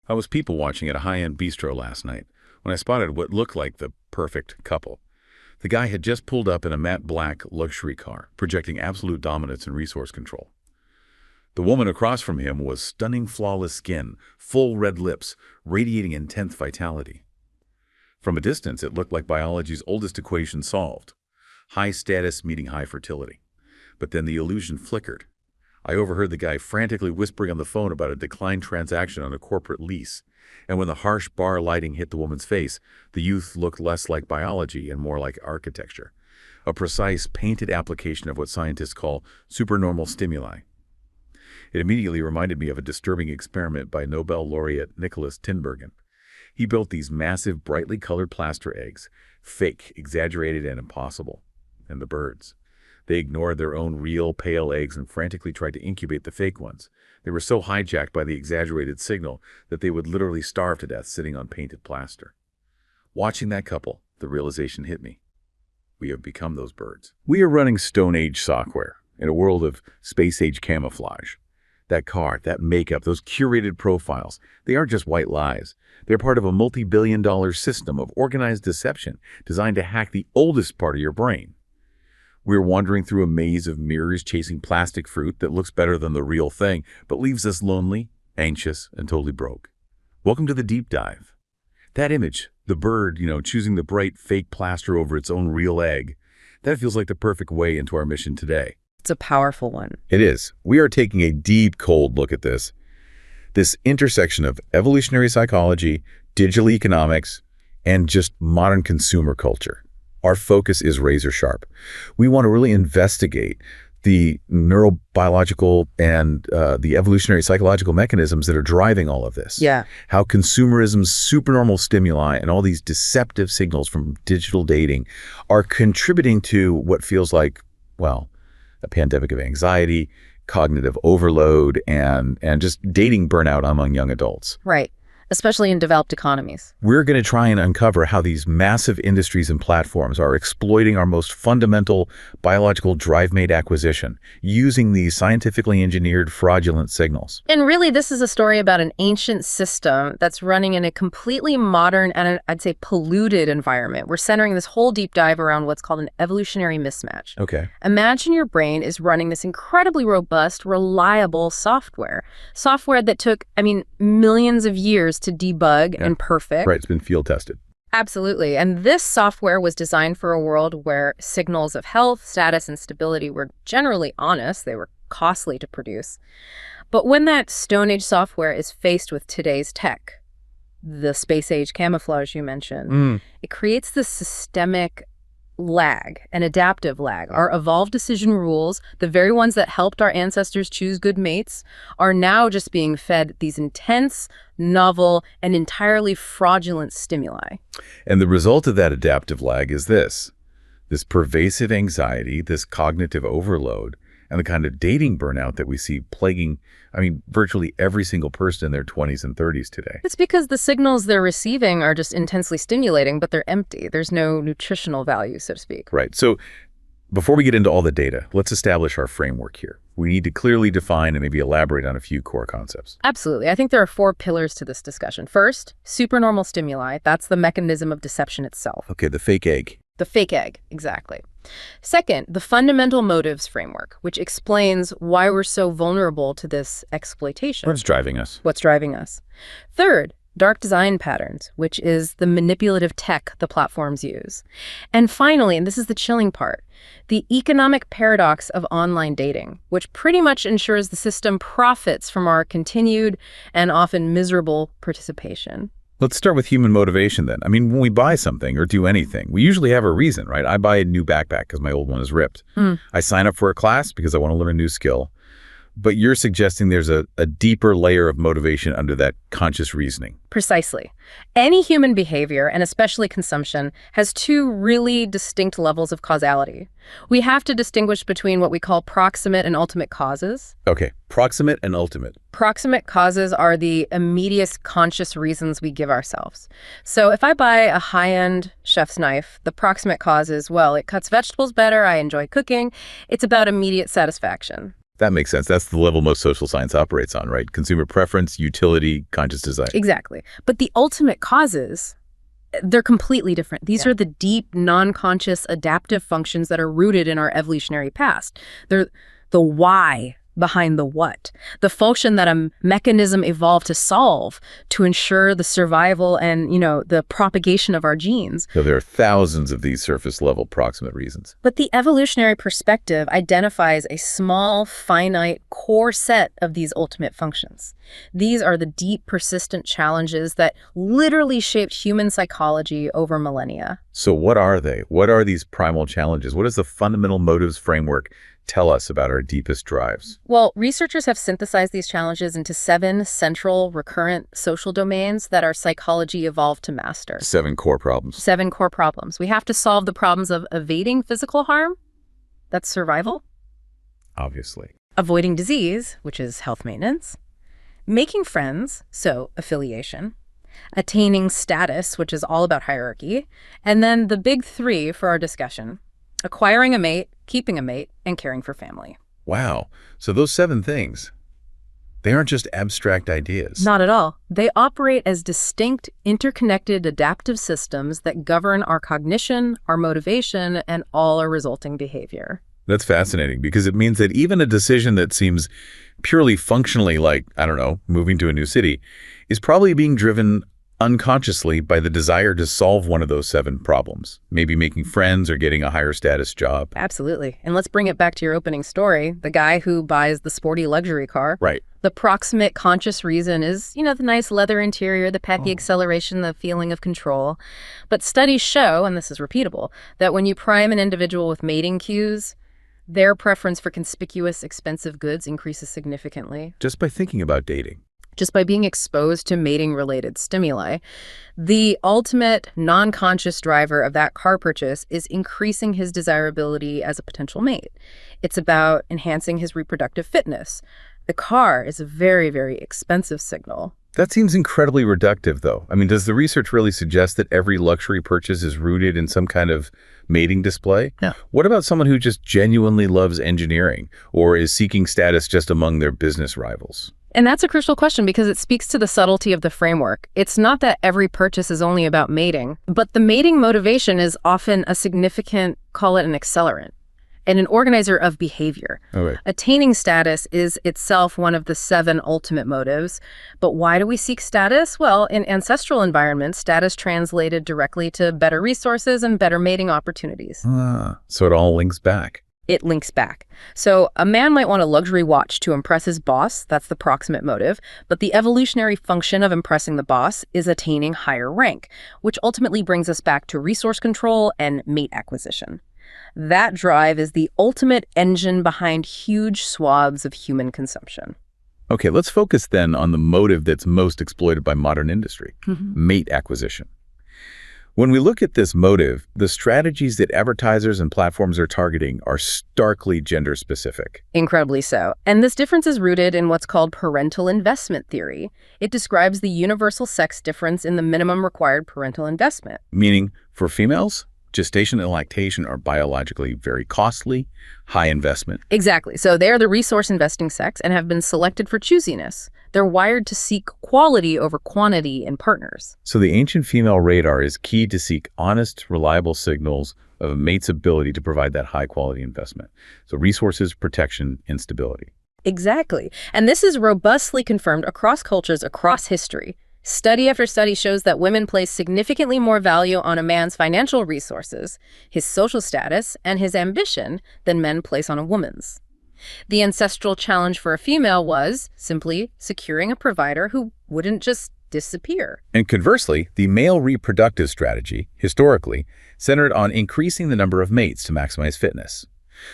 I was people watching at a high-end bistro last night when I spotted what looked like the perfect couple. The guy had just pulled up in a matte black luxury car, projecting absolute dominance and resource control. The woman across from him was stunning flawless skin, full red lips, radiating intense vitality. From a distance, it looked like biology's oldest equation solved. High status meeting high fertility. But then the illusion flickered. I overheard the guy frantically whispering on the phone about a declined transaction on a corporate lease. And when the harsh bar lighting hit the woman's face, the youth looked less like biology and more like architecture. A precise, painted application of what scientists call supernormal stimuli. It immediately reminded me of a disturbing experiment by Nobel laureate Nicholas Tinbergen. He built these massive, brightly colored plaster eggs, fake, exaggerated, and impossible. And the birds. They ignored their own real, pale eggs and frantically tried to incubate the fake ones. They were so hijacked by the exaggerated signal that they would literally starve to death sitting on painted plaster. Watching that couple, the realization hit me. We have become those birds. We are running Stone Age software in a world of Space Age camouflage. That car, that makeup, those curated profiles, they aren't just white lies. They're part of a multi-billion-dollar system of organized deception designed to hack the oldest part of your brain. We're wandering through a maze of mirrors chasing plastic fruit that looks better than the real thing, but leaves us lonely, anxious, and totally broke. Welcome to the deep dive. That image, the bird, choosing the bright fake plaster over its own real egg, that feels like the perfect way into our mission today. It's a powerful one. It is. We are taking a deep, cold look at this intersection of evolutionary psychology, digital economics, and just modern consumer culture. Our focus is razor sharp. We want to really investigate the neurobiological and the evolutionary psychological mechanisms that are driving all of this. Yeah. How consumerism's supernormal stimuli and all these deceptive signals from digital dating are contributing to what feels like, well, a pandemic of anxiety, cognitive overload, and just dating burnout among young adults. Right. Especially in developed economies. We're going to try and uncover how these massive industries and platforms are exploiting our most fundamental biological drive-made acquisition, using these scientifically engineered fraudulent signals. And really, this is a story about an ancient system that's running in a completely modern and I'd say polluted environment. We're centering this whole deep dive around what's called an evolutionary mismatch. Okay. Imagine your brain is running this incredibly robust, reliable software. Software that took, millions of years to debug and perfect. Right, it's been field tested. Absolutely. And this software was designed for a world where signals of health, status, and stability were generally honest. They were costly to produce. But when that Stone Age software is faced with today's tech, the space age camouflage you mentioned, it creates this systemic lag, an adaptive lag. Our evolved decision rules, the very ones that helped our ancestors choose good mates, are now just being fed these intense, novel, and entirely fraudulent stimuli. And the result of that adaptive lag is this pervasive anxiety, this cognitive overload, and the kind of dating burnout that we see plaguing, virtually every single person in their 20s and 30s today. It's because the signals they're receiving are just intensely stimulating, but they're empty. There's no nutritional value, so to speak. Right. So before we get into all the data, let's establish our framework here. We need to clearly define and maybe elaborate on a few core concepts. Absolutely. I think there are 4 pillars to this discussion. First, supernormal stimuli. That's the mechanism of deception itself. Okay, the fake egg. The fake egg, exactly. Second, the fundamental motives framework, which explains why we're so vulnerable to this exploitation. What's driving us? What's driving us. Third, dark design patterns, which is the manipulative tech the platforms use. And finally, and this is the chilling part, the economic paradox of online dating, which pretty much ensures the system profits from our continued and often miserable participation. Let's start with human motivation then. When we buy something or do anything, we usually have a reason, right? I buy a new backpack because my old one is ripped. I sign up for a class because I want to learn a new skill. But you're suggesting there's a deeper layer of motivation under that conscious reasoning. Precisely. Any human behavior, and especially consumption, has 2 really distinct levels of causality. We have to distinguish between what we call proximate and ultimate causes. Okay, proximate and ultimate. Proximate causes are the immediate conscious reasons we give ourselves. So if I buy a high-end chef's knife, the proximate cause is, well, it cuts vegetables better, I enjoy cooking. It's about immediate satisfaction. That makes sense. That's the level most social science operates on, right? Consumer preference, utility, conscious desire. Exactly. But the ultimate causes, they're completely different. These are the deep, non-conscious adaptive functions that are rooted in our evolutionary past. They're the why behind the what, the function that a mechanism evolved to solve to ensure the survival and, the propagation of our genes. So there are thousands of these surface-level proximate reasons. But the evolutionary perspective identifies a small, finite, core set of these ultimate functions. These are the deep, persistent challenges that literally shaped human psychology over millennia. So what are they? What are these primal challenges? What does the fundamental motives framework tell us about our deepest drives? Well, researchers have synthesized these challenges into 7 central, recurrent social domains that our psychology evolved to master. 7 core problems. 7 core problems. We have to solve the problems of evading physical harm. That's survival. Obviously. Avoiding disease, which is health maintenance. Making friends, so affiliation. Attaining status, which is all about hierarchy. And then the big 3 for our discussion: acquiring a mate, keeping a mate, and caring for family. Wow. So those 7 things, they aren't just abstract ideas. Not at all. They operate as distinct, interconnected adaptive systems that govern our cognition, our motivation, and all our resulting behavior. That's fascinating because it means that even a decision that seems purely functionally like, I don't know, moving to a new city, is probably being driven unconsciously by the desire to solve one of those 7 problems, maybe making friends or getting a higher status job. Absolutely. And let's bring it back to your opening story, the guy who buys the sporty luxury car. Right. The proximate conscious reason is, the nice leather interior, the peppy acceleration, the feeling of control. But studies show, and this is repeatable, that when you prime an individual with mating cues, their preference for conspicuous, expensive goods increases significantly. Just by thinking about dating. Just by being exposed to mating-related stimuli. The ultimate non-conscious driver of that car purchase is increasing his desirability as a potential mate. It's about enhancing his reproductive fitness. The car is a very, very expensive signal. That seems incredibly reductive, though. I mean, does the research really suggest that every luxury purchase is rooted in some kind of mating display? No. What about someone who just genuinely loves engineering or is seeking status just among their business rivals? And that's a crucial question because it speaks to the subtlety of the framework. It's not that every purchase is only about mating, but the mating motivation is often a significant, call it an accelerant, and an organizer of behavior. Okay. Attaining status is itself one of the 7 ultimate motives. But why do we seek status? Well, in ancestral environments, status translated directly to better resources and better mating opportunities. So it all links back. It links back. So a man might want a luxury watch to impress his boss. That's the proximate motive. But the evolutionary function of impressing the boss is attaining higher rank, which ultimately brings us back to resource control and mate acquisition. That drive is the ultimate engine behind huge swaths of human consumption. Okay, let's focus then on the motive that's most exploited by modern industry, mate acquisition. When we look at this motive, the strategies that advertisers and platforms are targeting are starkly gender-specific. Incredibly so. And this difference is rooted in what's called parental investment theory. It describes the universal sex difference in the minimum required parental investment. Meaning, for females, gestation and lactation are biologically very costly, high investment. Exactly. So they're the resource investing sex and have been selected for choosiness. They're wired to seek quality over quantity in partners. So the ancient female radar is key to seek honest, reliable signals of a mate's ability to provide that high-quality investment. So resources, protection, and stability. Exactly. And this is robustly confirmed across cultures, across history. Study after study shows that women place significantly more value on a man's financial resources, his social status, and his ambition than men place on a woman's. The ancestral challenge for a female was simply securing a provider who wouldn't just disappear. And conversely, the male reproductive strategy, historically, centered on increasing the number of mates to maximize fitness.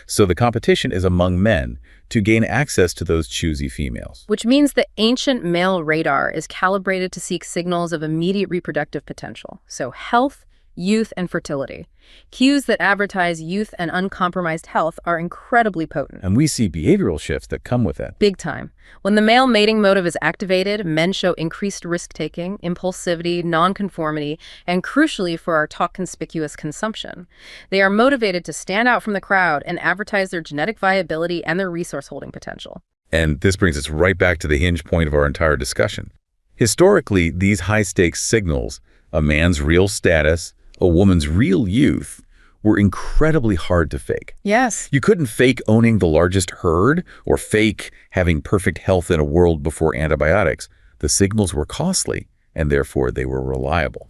So the competition is among men to gain access to those choosy females. Which means the ancient male radar is calibrated to seek signals of immediate reproductive potential. So health, youth, and fertility. Cues that advertise youth and uncompromised health are incredibly potent. And we see behavioral shifts that come with that. Big time. When the male mating motive is activated, men show increased risk-taking, impulsivity, nonconformity, and crucially for our talk conspicuous consumption. They are motivated to stand out from the crowd and advertise their genetic viability and their resource-holding potential. And this brings us right back to the hinge point of our entire discussion. Historically, these high-stakes signals, a man's real status, a woman's real youth, were incredibly hard to fake. Yes. You couldn't fake owning the largest herd or fake having perfect health in a world before antibiotics. The signals were costly, and therefore they were reliable.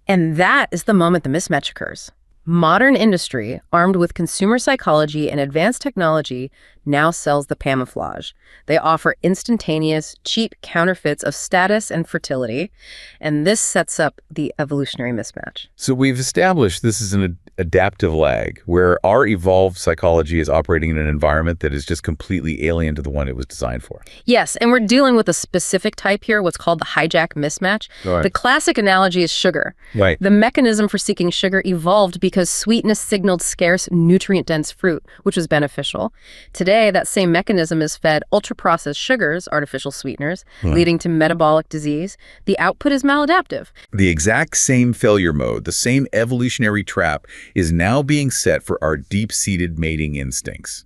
And that is the moment the mismatch occurs. Modern industry, armed with consumer psychology and advanced technology, now sells the camouflage. They offer instantaneous, cheap counterfeits of status and fertility, and this sets up the evolutionary mismatch. So we've established this is an adaptive lag, where our evolved psychology is operating in an environment that is just completely alien to the one it was designed for. Yes, and we're dealing with a specific type here, what's called the hijack mismatch. Right. The classic analogy is sugar. Right. The mechanism for seeking sugar evolved because sweetness signaled scarce, nutrient-dense fruit, which was beneficial. Today, that same mechanism is fed ultra-processed sugars, artificial sweeteners, leading to metabolic disease. The output is maladaptive. The exact same failure mode, the same evolutionary trap, is now being set for our deep-seated mating instincts.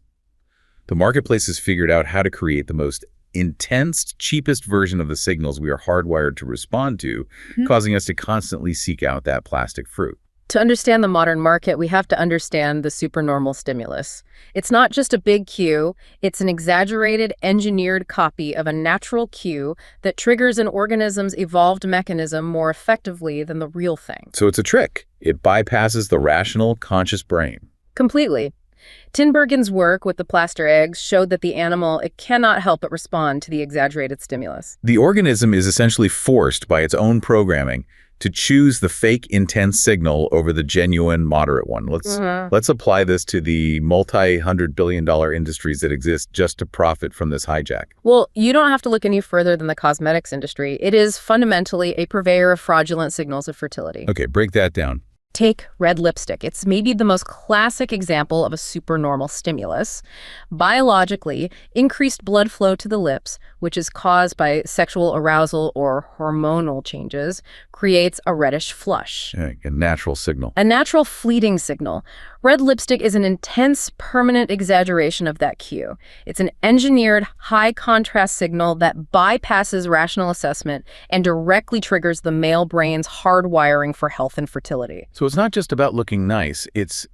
The marketplace has figured out how to create the most intense, cheapest version of the signals we are hardwired to respond to, causing us to constantly seek out that plastic fruit. To understand the modern market, we have to understand the supernormal stimulus. It's not just a big cue, it's an exaggerated, engineered copy of a natural cue that triggers an organism's evolved mechanism more effectively than the real thing. So it's a trick. It bypasses the rational, conscious brain. Completely. Tinbergen's work with the plaster eggs showed that the animal, it cannot help but respond to the exaggerated stimulus. The organism is essentially forced by its own programming to choose the fake intense signal over the genuine moderate one. Let's apply this to the multi-hundred-billion-dollar industries that exist just to profit from this hijack. Well, you don't have to look any further than the cosmetics industry. It is fundamentally a purveyor of fraudulent signals of fertility. Okay, break that down. Take red lipstick. It's maybe the most classic example of a supernormal stimulus. Biologically, increased blood flow to the lips, which is caused by sexual arousal or hormonal changes, creates a reddish flush. Yeah, a natural signal. A natural fleeting signal. Red lipstick is an intense, permanent exaggeration of that cue. It's an engineered, high-contrast signal that bypasses rational assessment and directly triggers the male brain's hardwiring for health and fertility. So it's not just about looking nice. It's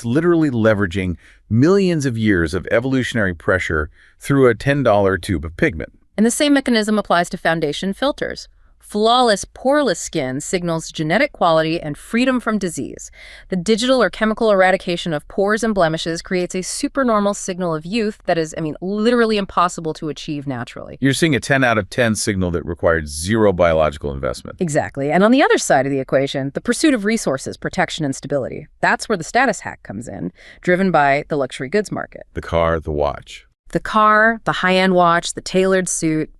literally leveraging millions of years of evolutionary pressure through a $10 tube of pigment. And the same mechanism applies to foundation filters. Flawless, poreless skin signals genetic quality and freedom from disease. The digital or chemical eradication of pores and blemishes creates a supernormal signal of youth that is, literally impossible to achieve naturally. You're seeing a 10 out of 10 signal that requires zero biological investment. Exactly. And on the other side of the equation, the pursuit of resources, protection, and stability. That's where the status hack comes in, driven by the luxury goods market. The car, the watch. The car, the high-end watch, the tailored suit.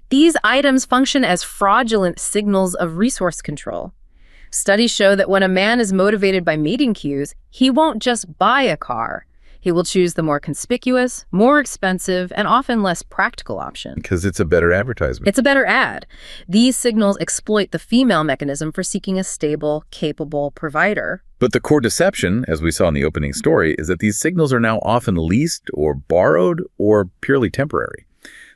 These items function as fraudulent signals of resource control. Studies show that when a man is motivated by mating cues, he won't just buy a car. He will choose the more conspicuous, more expensive, and often less practical option. Because it's a better advertisement. It's a better ad. These signals exploit the female mechanism for seeking a stable, capable provider. But the core deception, as we saw in the opening story, is that these signals are now often leased or borrowed or purely temporary.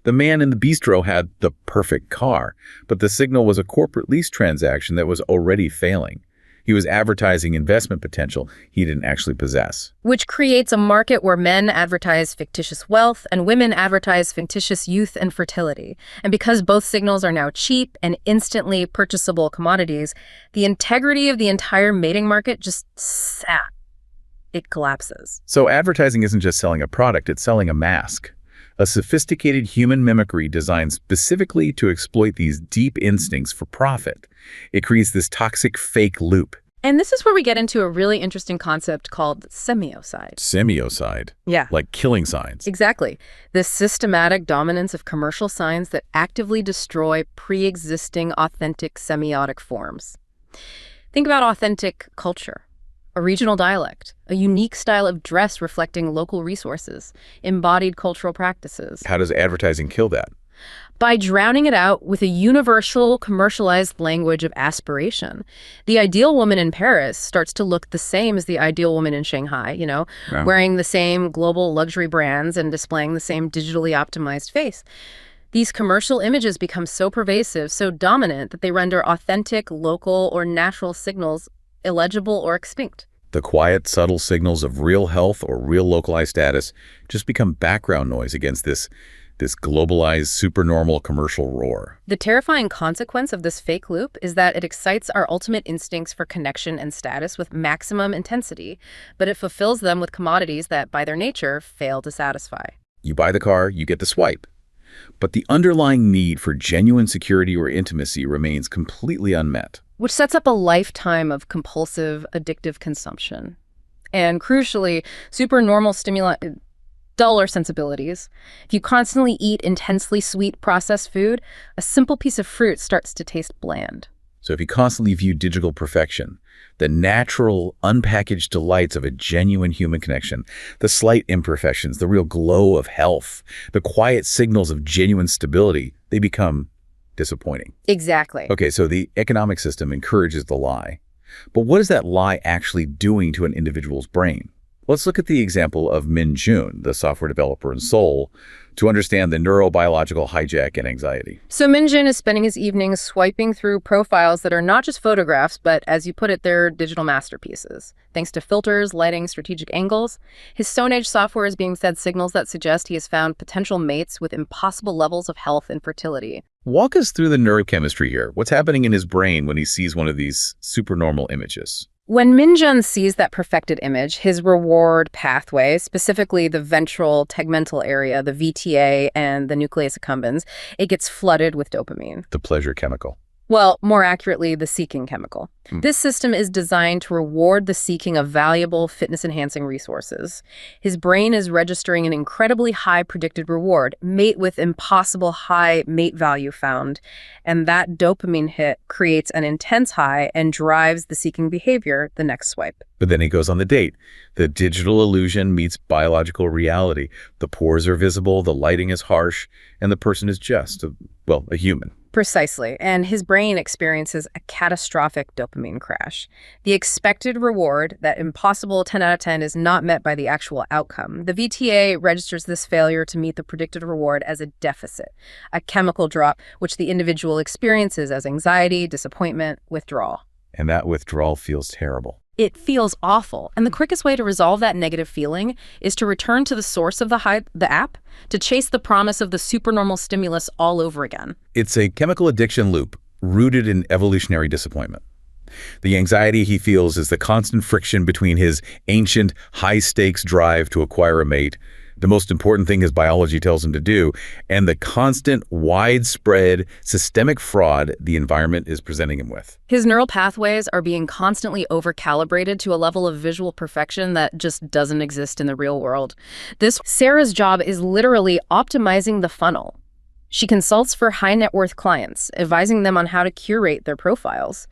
The man in the bistro had the perfect car, but the signal was a corporate lease transaction that was already failing. He was advertising investment potential he didn't actually possess. Which creates a market where men advertise fictitious wealth and women advertise fictitious youth and fertility. And because both signals are now cheap and instantly purchasable commodities, the integrity of the entire mating market just sat. It collapses. So advertising isn't just selling a product, it's selling a mask. A sophisticated human mimicry designed specifically to exploit these deep instincts for profit. It creates this toxic fake loop. And this is where we get into a really interesting concept called semiocide. Semiocide? Yeah. Like killing signs. Exactly. The systematic dominance of commercial signs that actively destroy pre-existing authentic semiotic forms. Think about authentic culture, a regional dialect, a unique style of dress reflecting local resources, embodied cultural practices. How does advertising kill that? By drowning it out with a universal, commercialized language of aspiration. The ideal woman in Paris starts to look the same as the ideal woman in Shanghai, Yeah. wearing the same global luxury brands and displaying the same digitally optimized face. These commercial images become so pervasive, so dominant, that they render authentic, local, or natural signals illegible or extinct. The quiet, subtle signals of real health or real localized status just become background noise against this globalized, supernormal commercial roar. The terrifying consequence of this fake loop is that it excites our ultimate instincts for connection and status with maximum intensity, but it fulfills them with commodities that, by their nature, fail to satisfy. You buy the car, you get the swipe. But the underlying need for genuine security or intimacy remains completely unmet. Which sets up a lifetime of compulsive, addictive consumption. And crucially, supernormal stimuli dull our sensibilities. If you constantly eat intensely sweet processed food, a simple piece of fruit starts to taste bland. So if you constantly view digital perfection, the natural, unpackaged delights of a genuine human connection, the slight imperfections, the real glow of health, the quiet signals of genuine stability, they become disappointing. Exactly. Okay, so the economic system encourages the lie. But what is that lie actually doing to an individual's brain? Let's look at the example of Min Jun, the software developer in Seoul, to understand the neurobiological hijack and anxiety. So Min Jun is spending his evenings swiping through profiles that are not just photographs, but, as you put it, they're digital masterpieces. Thanks to filters, lighting, strategic angles, his Stone Age software is being fed signals that suggest he has found potential mates with impossible levels of health and fertility. Walk us through the neurochemistry here. What's happening in his brain when he sees one of these supernormal images? When Min Jun sees that perfected image, his reward pathway, specifically the ventral tegmental area, the VTA, and the nucleus accumbens, it gets flooded with dopamine. The pleasure chemical. Well, more accurately, the seeking chemical. This system is designed to reward the seeking of valuable, fitness-enhancing resources. His brain is registering an incredibly high predicted reward, mate with impossible high mate value found, and that dopamine hit creates an intense high and drives the seeking behavior, the next swipe. But then he goes on the date. The digital illusion meets biological reality. The pores are visible, the lighting is harsh, and the person is just, a human. Precisely, and his brain experiences a catastrophic dopamine crash. The expected reward, that impossible 10 out of 10, is not met by the actual outcome. The VTA registers this failure to meet the predicted reward as a deficit, a chemical drop which the individual experiences as anxiety, disappointment, withdrawal. And that withdrawal feels terrible. It feels awful, and the quickest way to resolve that negative feeling is to return to the source of the app, to chase the promise of the supernormal stimulus all over again. It's a chemical addiction loop rooted in evolutionary disappointment. The anxiety he feels is the constant friction between his ancient, high-stakes drive to acquire a mate, the most important thing his biology tells him to do, and the constant, widespread, systemic fraud the environment is presenting him with. His neural pathways are being constantly over-calibrated to a level of visual perfection that just doesn't exist in the real world. Sarah's job is literally optimizing the funnel. She consults for high-net-worth clients, advising them on how to curate their profiles.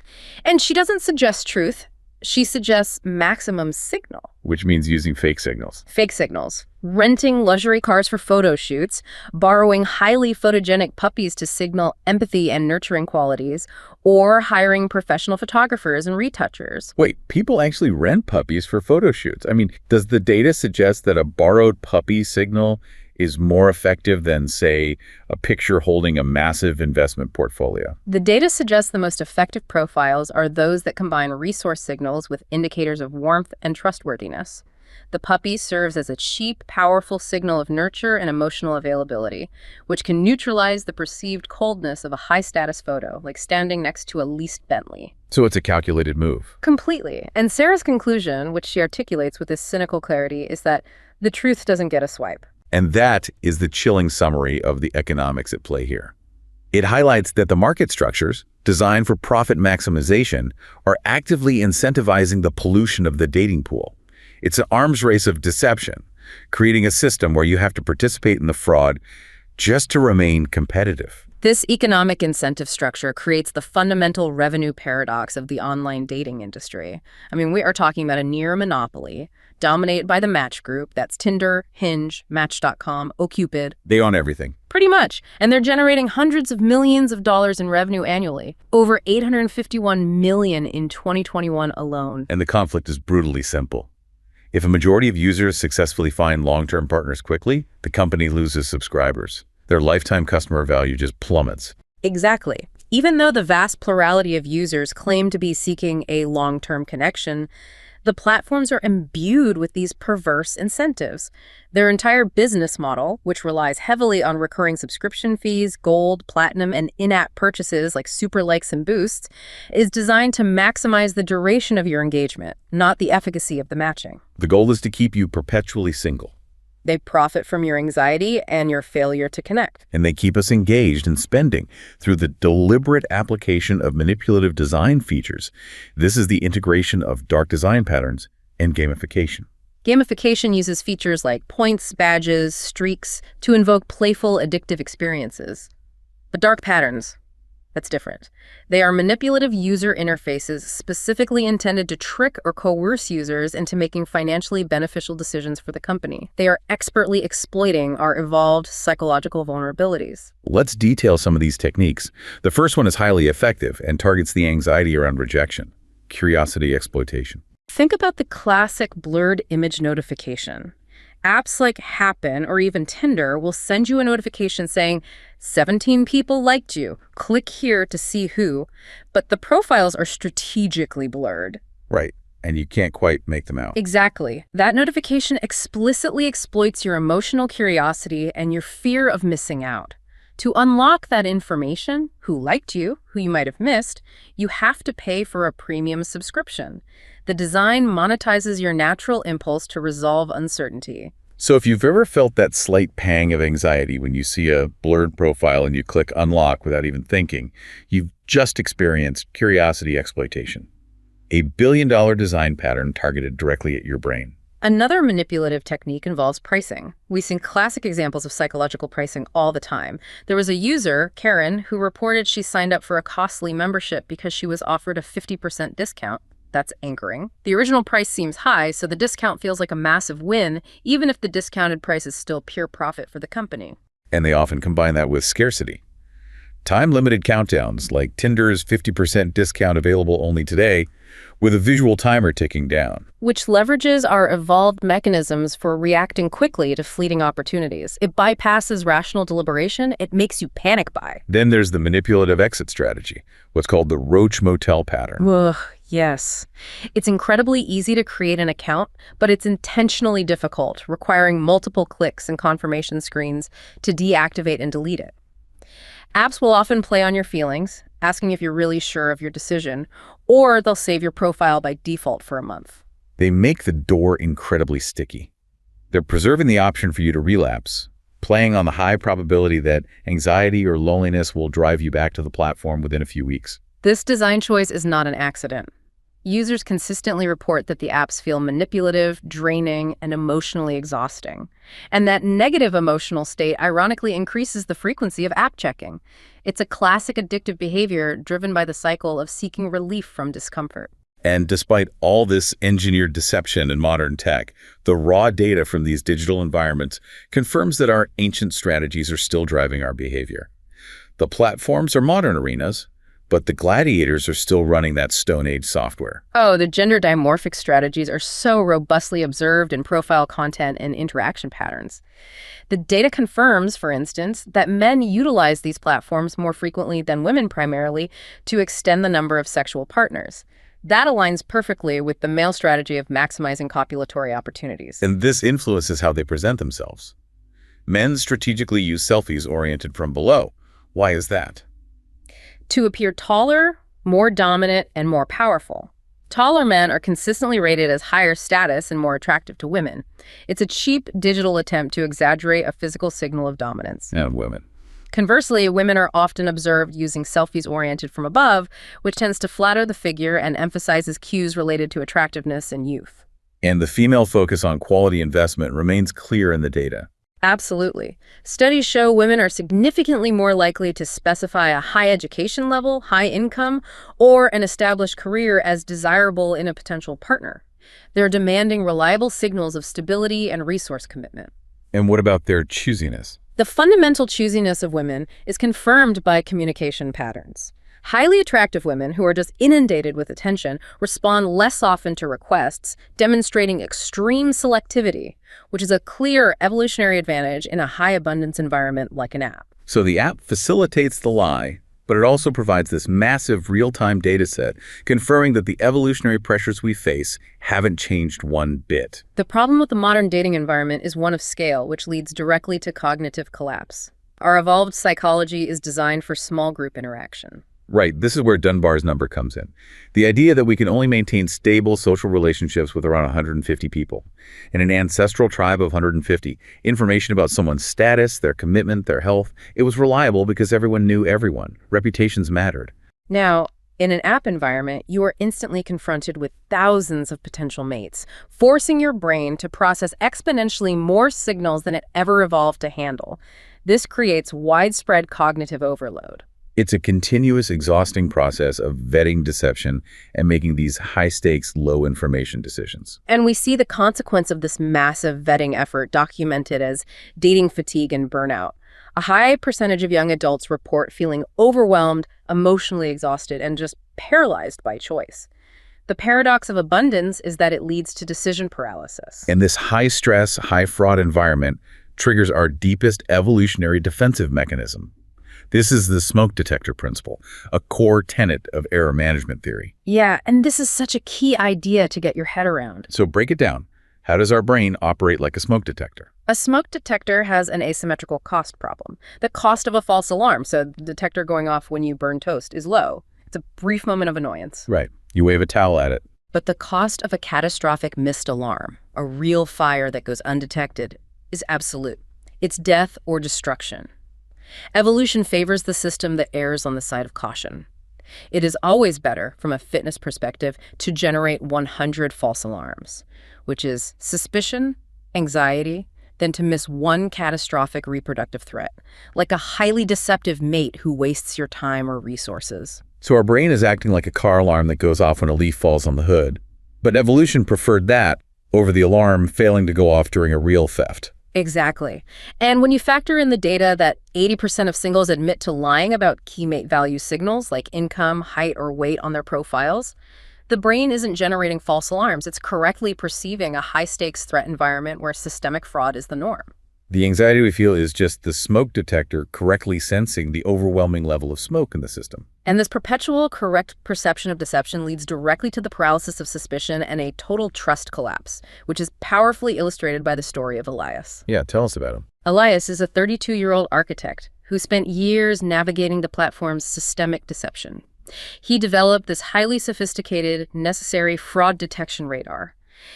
And she doesn't suggest truth. She suggests maximum signal. Which means using fake signals. Fake signals. Renting luxury cars for photo shoots, borrowing highly photogenic puppies to signal empathy and nurturing qualities, or hiring professional photographers and retouchers. Wait, people actually rent puppies for photo shoots. I mean, does the data suggest that a borrowed puppy signal is more effective than, say, a picture holding a massive investment portfolio? The data suggests the most effective profiles are those that combine resource signals with indicators of warmth and trustworthiness. The puppy serves as a cheap, powerful signal of nurture and emotional availability, which can neutralize the perceived coldness of a high-status photo, like standing next to a leased Bentley. So it's a calculated move. Completely. And Sarah's conclusion, which she articulates with this cynical clarity, is that the truth doesn't get a swipe. And that is the chilling summary of the economics at play here. It highlights that the market structures, designed for profit maximization, are actively incentivizing the pollution of the dating pool. It's an arms race of deception, creating a system where you have to participate in the fraud just to remain competitive. This economic incentive structure creates the fundamental revenue paradox of the online dating industry. I mean, we are talking about a near monopoly, dominated by the match group. That's Tinder, Hinge, Match.com, OkCupid. They own everything. Pretty much. And they're generating hundreds of millions of dollars in revenue annually. Over $851 million in 2021 alone. And the conflict is brutally simple. If a majority of users successfully find long-term partners quickly, the company loses subscribers. Their lifetime customer value just plummets. Exactly. Even though the vast plurality of users claim to be seeking a long-term connection, the platforms are imbued with these perverse incentives. Their entire business model, which relies heavily on recurring subscription fees, gold, platinum, and in-app purchases like super likes and boosts, is designed to maximize the duration of your engagement, not the efficacy of the matching. The goal is to keep you perpetually single. They profit from your anxiety and your failure to connect. And they keep us engaged in spending through the deliberate application of manipulative design features. This is the integration of dark design patterns and gamification. Gamification uses features like points, badges, streaks to invoke playful, addictive experiences. But dark patterns, that's different. They are manipulative user interfaces specifically intended to trick or coerce users into making financially beneficial decisions for the company. They are expertly exploiting our evolved psychological vulnerabilities. Let's detail some of these techniques. The first one is highly effective and targets the anxiety around rejection, curiosity exploitation. Think about the classic blurred image notification. Apps like Happen or even Tinder will send you a notification saying, 17 people liked you. Click here to see who. But the profiles are strategically blurred. Right, and you can't quite make them out. Exactly. That notification explicitly exploits your emotional curiosity and your fear of missing out. To unlock that information, who liked you, who you might have missed, you have to pay for a premium subscription. The design monetizes your natural impulse to resolve uncertainty. So if you've ever felt that slight pang of anxiety when you see a blurred profile and you click unlock without even thinking, you've just experienced curiosity exploitation, a billion-dollar design pattern targeted directly at your brain. Another manipulative technique involves pricing. We see classic examples of psychological pricing all the time. There was a user, Karen, who reported she signed up for a costly membership because she was offered a 50% discount. That's anchoring. The original price seems high, so the discount feels like a massive win, even if the discounted price is still pure profit for the company. And they often combine that with scarcity. Time-limited countdowns, like Tinder's 50% discount available only today, with a visual timer ticking down. Which leverages our evolved mechanisms for reacting quickly to fleeting opportunities. It bypasses rational deliberation. It makes you panic buy. Then there's the manipulative exit strategy, what's called the Roach Motel pattern. Ugh, yes. It's incredibly easy to create an account, but it's intentionally difficult, requiring multiple clicks and confirmation screens to deactivate and delete it. Apps will often play on your feelings, asking if you're really sure of your decision, or they'll save your profile by default for a month. They make the door incredibly sticky. They're preserving the option for you to relapse, playing on the high probability that anxiety or loneliness will drive you back to the platform within a few weeks. This design choice is not an accident. Users consistently report that the apps feel manipulative, draining, and emotionally exhausting. And that negative emotional state ironically increases the frequency of app checking. It's a classic addictive behavior driven by the cycle of seeking relief from discomfort. And despite all this engineered deception in modern tech, the raw data from these digital environments confirms that our ancient strategies are still driving our behavior. The platforms are modern arenas, but the gladiators are still running that Stone Age software. Oh, the gender dimorphic strategies are so robustly observed in profile content and interaction patterns. The data confirms, for instance, that men utilize these platforms more frequently than women primarily to extend the number of sexual partners. That aligns perfectly with the male strategy of maximizing copulatory opportunities. And this influences how they present themselves. Men strategically use selfies oriented from below. Why is that? To appear taller, more dominant, and more powerful. Taller men are consistently rated as higher status and more attractive to women. It's a cheap digital attempt to exaggerate a physical signal of dominance. And women. Conversely, women are often observed using selfies oriented from above, which tends to flatter the figure and emphasizes cues related to attractiveness and youth. And the female focus on quality investment remains clear in the data. Absolutely. Studies show women are significantly more likely to specify a high education level, high income, or an established career as desirable in a potential partner. They're demanding reliable signals of stability and resource commitment. And what about their choosiness? The fundamental choosiness of women is confirmed by communication patterns. Highly attractive women who are just inundated with attention respond less often to requests, demonstrating extreme selectivity, which is a clear evolutionary advantage in a high-abundance environment like an app. So the app facilitates the lie, but it also provides this massive real-time data set, confirming that the evolutionary pressures we face haven't changed one bit. The problem with the modern dating environment is one of scale, which leads directly to cognitive collapse. Our evolved psychology is designed for small group interaction. Right, this is where Dunbar's number comes in. The idea that we can only maintain stable social relationships with around 150 people. In an ancestral tribe of 150, information about someone's status, their commitment, their health, it was reliable because everyone knew everyone. Reputations mattered. Now, in an app environment, you are instantly confronted with thousands of potential mates, forcing your brain to process exponentially more signals than it ever evolved to handle. This creates widespread cognitive overload. It's a continuous, exhausting process of vetting deception and making these high-stakes, low-information decisions. And we see the consequence of this massive vetting effort documented as dating fatigue and burnout. A high percentage of young adults report feeling overwhelmed, emotionally exhausted, and just paralyzed by choice. The paradox of abundance is that it leads to decision paralysis. And this high-stress, high-fraud environment triggers our deepest evolutionary defensive mechanism. This is the smoke detector principle, a core tenet of error management theory. Yeah, and this is such a key idea to get your head around. So break it down. How does our brain operate like a smoke detector? A smoke detector has an asymmetrical cost problem. The cost of a false alarm, so the detector going off when you burn toast, is low. It's a brief moment of annoyance. Right. You wave a towel at it. But the cost of a catastrophic missed alarm, a real fire that goes undetected, is absolute. It's death or destruction. Evolution favors the system that errs on the side of caution. It is always better, from a fitness perspective, to generate 100 false alarms, which is suspicion, anxiety, than to miss one catastrophic reproductive threat, like a highly deceptive mate who wastes your time or resources. So our brain is acting like a car alarm that goes off when a leaf falls on the hood. But evolution preferred that over the alarm failing to go off during a real theft. Exactly. And when you factor in the data that 80% of singles admit to lying about key mate value signals like income, height, or weight on their profiles, the brain isn't generating false alarms. It's correctly perceiving a high-stakes threat environment where systemic fraud is the norm. The anxiety we feel is just the smoke detector correctly sensing the overwhelming level of smoke in the system. And this perpetual correct perception of deception leads directly to the paralysis of suspicion and a total trust collapse, which is powerfully illustrated by the story of Elias. Yeah, tell us about him. Elias is a 32-year-old architect who spent years navigating the platform's systemic deception. He developed this highly sophisticated, necessary fraud detection radar.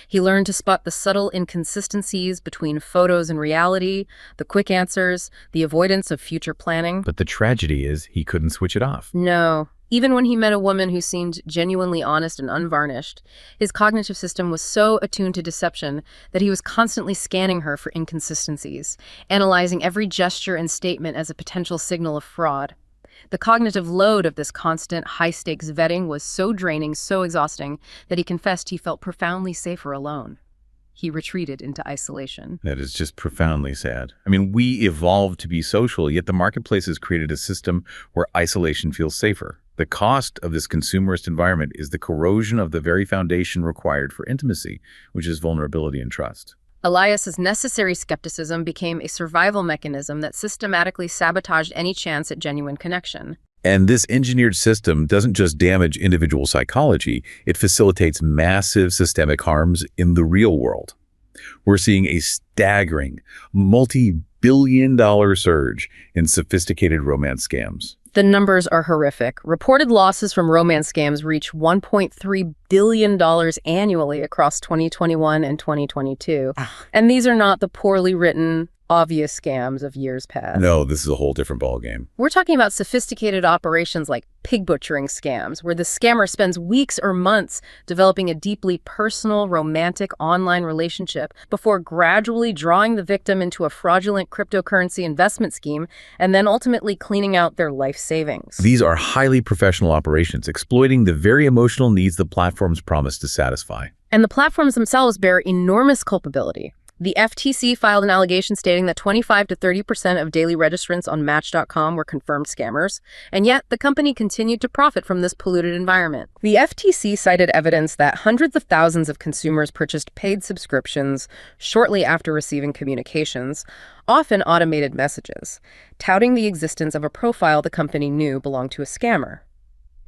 He learned to spot the subtle inconsistencies between photos and reality, the quick answers, the avoidance of future planning. But the tragedy is he couldn't switch it off. No. Even when he met a woman who seemed genuinely honest and unvarnished, his cognitive system was so attuned to deception that he was constantly scanning her for inconsistencies, analyzing every gesture and statement as a potential signal of fraud. The cognitive load of this constant, high-stakes vetting was so draining, so exhausting, that he confessed he felt profoundly safer alone. He retreated into isolation. That is just profoundly sad. I mean, we evolved to be social, yet the marketplace has created a system where isolation feels safer. The cost of this consumerist environment is the corrosion of the very foundation required for intimacy, which is vulnerability and trust. Elias's necessary skepticism became a survival mechanism that systematically sabotaged any chance at genuine connection. And this engineered system doesn't just damage individual psychology, it facilitates massive systemic harms in the real world. We're seeing a staggering, multi-billion-dollar surge in sophisticated romance scams. The numbers are horrific. Reported losses from romance scams reach $1.3 billion annually across 2021 and 2022. And these are not the poorly written, obvious scams of years past. No, this is a whole different ballgame. We're talking about sophisticated operations like pig butchering scams, where the scammer spends weeks or months developing a deeply personal, romantic online relationship before gradually drawing the victim into a fraudulent cryptocurrency investment scheme and then ultimately cleaning out their life savings. These are highly professional operations, exploiting the very emotional needs the platforms promise to satisfy. And the platforms themselves bear enormous culpability. The FTC filed an allegation stating that 25 to 30% of daily registrants on Match.com were confirmed scammers, and yet the company continued to profit from this polluted environment. The FTC cited evidence that hundreds of thousands of consumers purchased paid subscriptions shortly after receiving communications, often automated messages, touting the existence of a profile the company knew belonged to a scammer.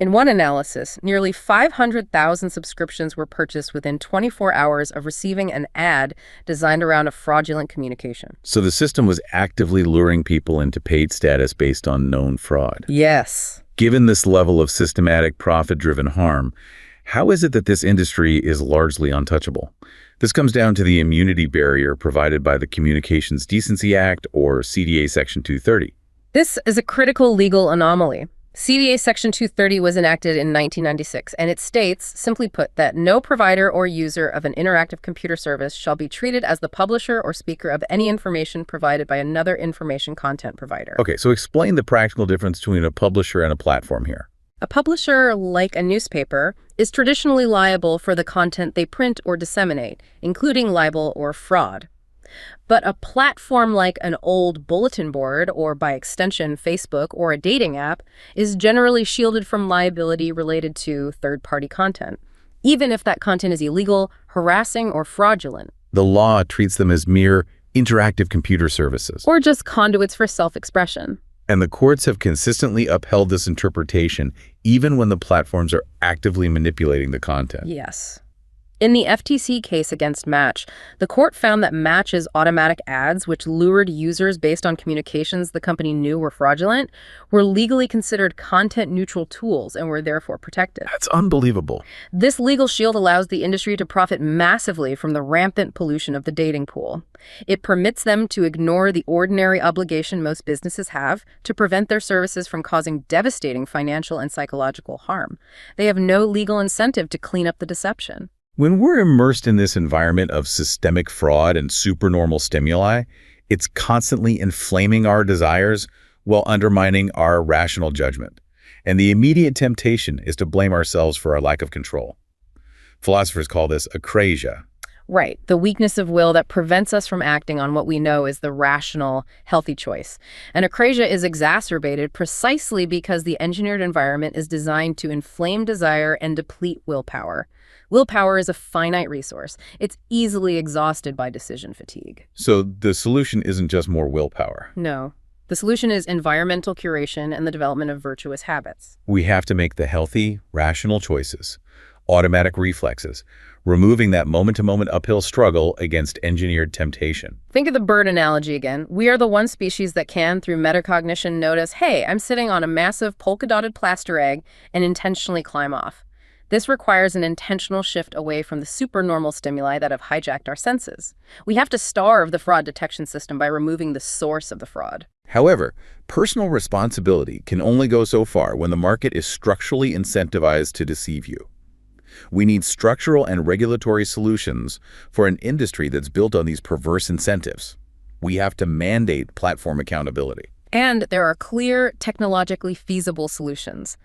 In one analysis, nearly 500,000 subscriptions were purchased within 24 hours of receiving an ad designed around a fraudulent communication. So the system was actively luring people into paid status based on known fraud. Yes. Given this level of systematic profit-driven harm, how is it that this industry is largely untouchable? This comes down to the immunity barrier provided by the Communications Decency Act, or CDA Section 230. This is a critical legal anomaly. CDA Section 230 was enacted in 1996, and it states, simply put, that no provider or user of an interactive computer service shall be treated as the publisher or speaker of any information provided by another information content provider. Okay, so explain the practical difference between a publisher and a platform here. A publisher, like a newspaper, is traditionally liable for the content they print or disseminate, including libel or fraud. But a platform like an old bulletin board, or by extension Facebook or a dating app, is generally shielded from liability related to third-party content, even if that content is illegal, harassing, or fraudulent. The law treats them as mere interactive computer services. Or just conduits for self-expression. And the courts have consistently upheld this interpretation, even when the platforms are actively manipulating the content. Yes. In the FTC case against Match, the court found that Match's automatic ads, which lured users based on communications the company knew were fraudulent, were legally considered content-neutral tools and were therefore protected. That's unbelievable. This legal shield allows the industry to profit massively from the rampant pollution of the dating pool. It permits them to ignore the ordinary obligation most businesses have to prevent their services from causing devastating financial and psychological harm. They have no legal incentive to clean up the deception. When we're immersed in this environment of systemic fraud and supernormal stimuli, it's constantly inflaming our desires while undermining our rational judgment. And the immediate temptation is to blame ourselves for our lack of control. Philosophers call this akrasia. Right, the weakness of will that prevents us from acting on what we know is the rational, healthy choice. And akrasia is exacerbated precisely because the engineered environment is designed to inflame desire and deplete willpower. Willpower is a finite resource. It's easily exhausted by decision fatigue. So the solution isn't just more willpower. No. The solution is environmental curation and the development of virtuous habits. We have to make the healthy, rational choices, automatic reflexes, removing that moment-to-moment uphill struggle against engineered temptation. Think of the bird analogy again. We are the one species that can, through metacognition, notice, hey, I'm sitting on a massive polka-dotted plaster egg, and intentionally climb off. This requires an intentional shift away from the supernormal stimuli that have hijacked our senses. We have to starve the fraud detection system by removing the source of the fraud. However, personal responsibility can only go so far when the market is structurally incentivized to deceive you. We need structural and regulatory solutions for an industry that's built on these perverse incentives. We have to mandate platform accountability. And there are clear, technologically feasible solutions.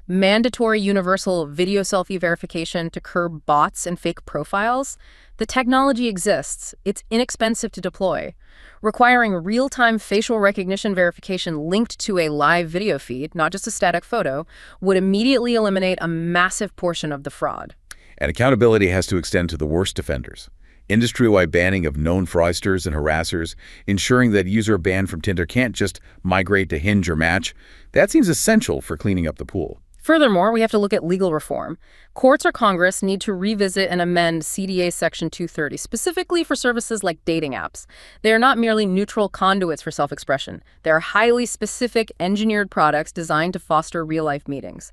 Mandatory universal video selfie verification to curb bots and fake profiles. The technology exists. It's inexpensive to deploy. Requiring real-time facial recognition verification linked to a live video feed, not just a static photo, would immediately eliminate a massive portion of the fraud. And accountability has to extend to the worst offenders. Industry-wide banning of known fraudsters and harassers, ensuring that user banned from Tinder can't just migrate to Hinge or Match. That seems essential for cleaning up the pool. Furthermore, we have to look at legal reform. Courts or Congress need to revisit and amend CDA Section 230, specifically for services like dating apps. They are not merely neutral conduits for self-expression. They are highly specific, engineered products designed to foster real-life meetings.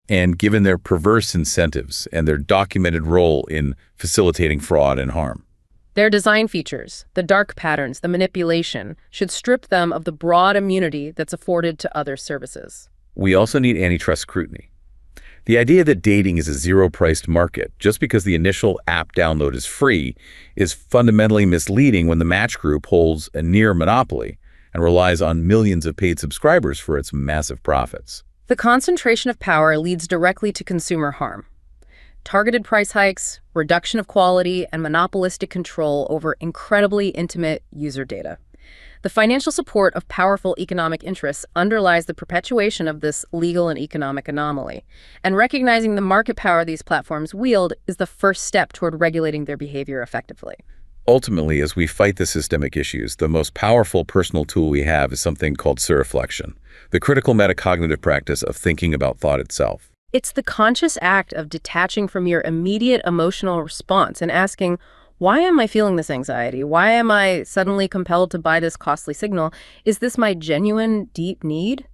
And given their perverse incentives and their documented role in facilitating fraud and harm. Their design features, the dark patterns, the manipulation, should strip them of the broad immunity that's afforded to other services. We also need antitrust scrutiny. The idea that dating is a zero-priced market just because the initial app download is free is fundamentally misleading when the Match Group holds a near monopoly and relies on millions of paid subscribers for its massive profits. The concentration of power leads directly to consumer harm. Targeted price hikes, reduction of quality, and monopolistic control over incredibly intimate user data. The financial support of powerful economic interests underlies the perpetuation of this legal and economic anomaly, and recognizing the market power these platforms wield is the first step toward regulating their behavior effectively. Ultimately, as we fight the systemic issues, the most powerful personal tool we have is something called surreflection, the critical metacognitive practice of thinking about thought itself. It's the conscious act of detaching from your immediate emotional response and asking, why am I feeling this anxiety? Why am I suddenly compelled to buy this costly signal? Is this my genuine, deep need?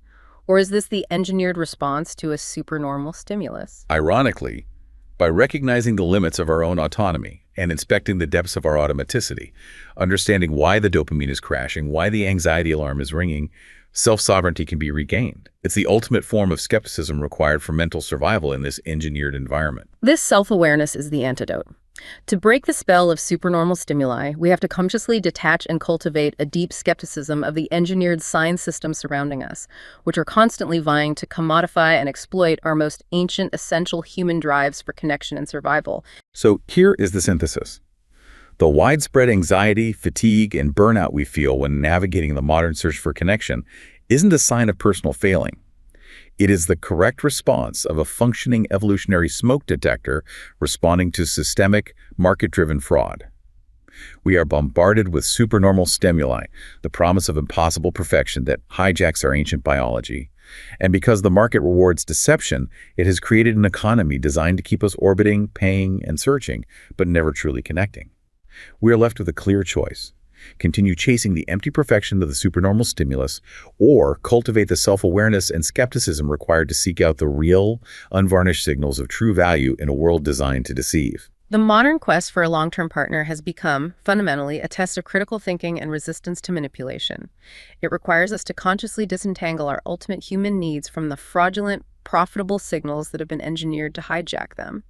Or is this the engineered response to a supernormal stimulus? Ironically, by recognizing the limits of our own autonomy and inspecting the depths of our automaticity, understanding why the dopamine is crashing, why the anxiety alarm is ringing, self-sovereignty can be regained. It's the ultimate form of skepticism required for mental survival in this engineered environment. This self-awareness is the antidote. To break the spell of supernormal stimuli, we have to consciously detach and cultivate a deep skepticism of the engineered sign systems surrounding us, which are constantly vying to commodify and exploit our most ancient, essential human drives for connection and survival. So here is the synthesis. The widespread anxiety, fatigue, and burnout we feel when navigating the modern search for connection isn't a sign of personal failing. It is the correct response of a functioning evolutionary smoke detector responding to systemic, market-driven fraud. We are bombarded with supernormal stimuli, the promise of impossible perfection that hijacks our ancient biology. And because the market rewards deception, it has created an economy designed to keep us orbiting, paying, and searching, but never truly connecting. We are left with a clear choice. Continue chasing the empty perfection of the supernormal stimulus, or cultivate the self-awareness and skepticism required to seek out the real, unvarnished signals of true value in a world designed to deceive. The modern quest for a long-term partner has become, fundamentally, a test of critical thinking and resistance to manipulation. It requires us to consciously disentangle our ultimate human needs from the fraudulent, profitable signals that have been engineered to hijack them.